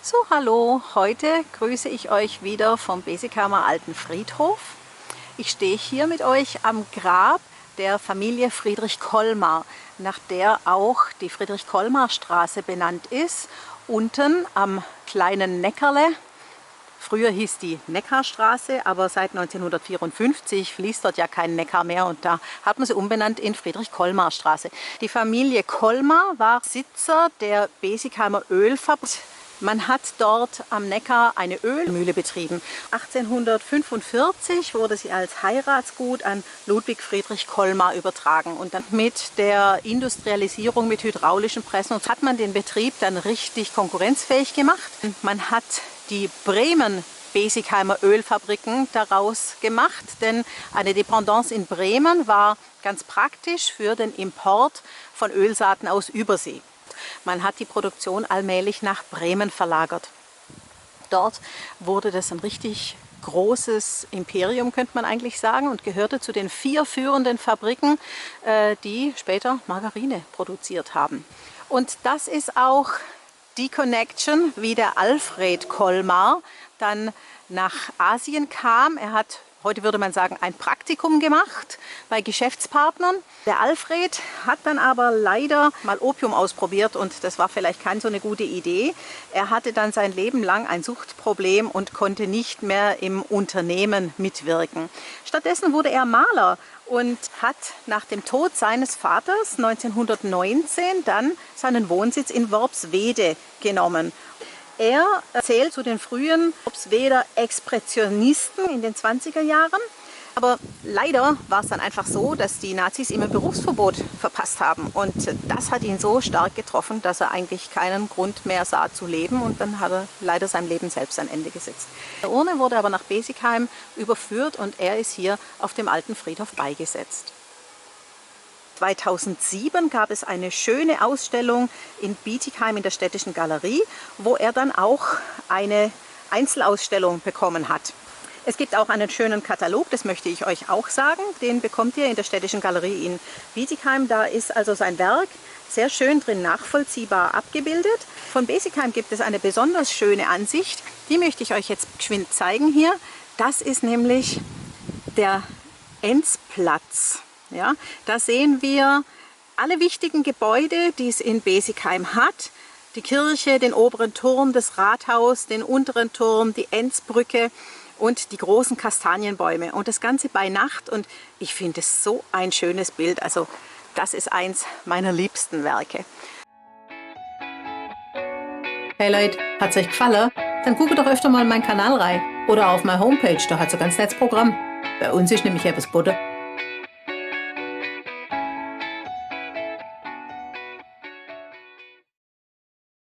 So, hallo, heute grüße ich euch wieder vom Besikamer Alten Friedhof. Ich stehe hier mit euch am Grab der Familie Friedrich Kollmar, nach der auch die Friedrich-Kollmar-Straße benannt ist, unten am kleinen Neckarle. Früher hieß die Neckarstraße, aber seit 1954 fließt dort ja kein Neckar mehr und da hat man sie umbenannt in Friedrich-Kollmar-Straße. Die Familie Kollmar war Besitzer der Besikheimer Ölfabrik. Man hat dort am Neckar eine Ölmühle betrieben. 1845 wurde sie als Heiratsgut an Ludwig Friedrich Kollmar übertragen. Und dann mit der Industrialisierung mit hydraulischen Pressen hat man den Betrieb dann richtig konkurrenzfähig gemacht. Man hat die Bremen-Besikheimer Ölfabriken daraus gemacht, denn eine Dependance in Bremen war ganz praktisch für den Import von Ölsaaten aus Übersee. Man hat die Produktion allmählich nach Bremen verlagert. Dort wurde das ein richtig großes Imperium, könnte man eigentlich sagen, und gehörte zu den 4 führenden Fabriken, die später Margarine produziert haben. Und das ist auch die Connection, wie der Alfred Kollmar dann nach Asien kam. Er hat, heute würde man sagen, ein Praktikum gemacht bei Geschäftspartnern. Der Alfred hat dann aber leider mal Opium ausprobiert und das war vielleicht keine so eine gute Idee. Er hatte dann sein Leben lang ein Suchtproblem und konnte nicht mehr im Unternehmen mitwirken. Stattdessen wurde er Maler und hat nach dem Tod seines Vaters 1919 dann seinen Wohnsitz in Worpswede genommen. Er zählt zu den frühen Worpsweder Expressionisten in den 20er Jahren. Aber leider war es dann einfach so, dass die Nazis ihm ein Berufsverbot verpasst haben. Und das hat ihn so stark getroffen, dass er eigentlich keinen Grund mehr sah zu leben. Und dann hat er leider seinem Leben selbst ein Ende gesetzt. Die Urne wurde aber nach Besigheim überführt und er ist hier auf dem alten Friedhof beigesetzt. 2007 gab es eine schöne Ausstellung in Bietigheim in der Städtischen Galerie, wo er dann auch eine Einzelausstellung bekommen hat. Es gibt auch einen schönen Katalog, das möchte ich euch auch sagen. Den bekommt ihr in der Städtischen Galerie in Bietigheim. Da ist also sein Werk sehr schön drin nachvollziehbar abgebildet. Von Besigheim gibt es eine besonders schöne Ansicht. Die möchte ich euch jetzt geschwind zeigen hier. Das ist nämlich der Enzplatz. Ja, da sehen wir alle wichtigen Gebäude, die es in Besigheim hat. Die Kirche, den oberen Turm, das Rathaus, den unteren Turm, die Enzbrücke und die großen Kastanienbäume. Und das Ganze bei Nacht. Und ich finde es so ein schönes Bild. Also das ist eins meiner liebsten Werke. Hey Leute, hat's euch gefallen? Dann guckt doch öfter mal in meinen Kanal rein. Oder auf meine Homepage, da hat so ganz nettes Programm. Bei uns ist nämlich etwas Butter.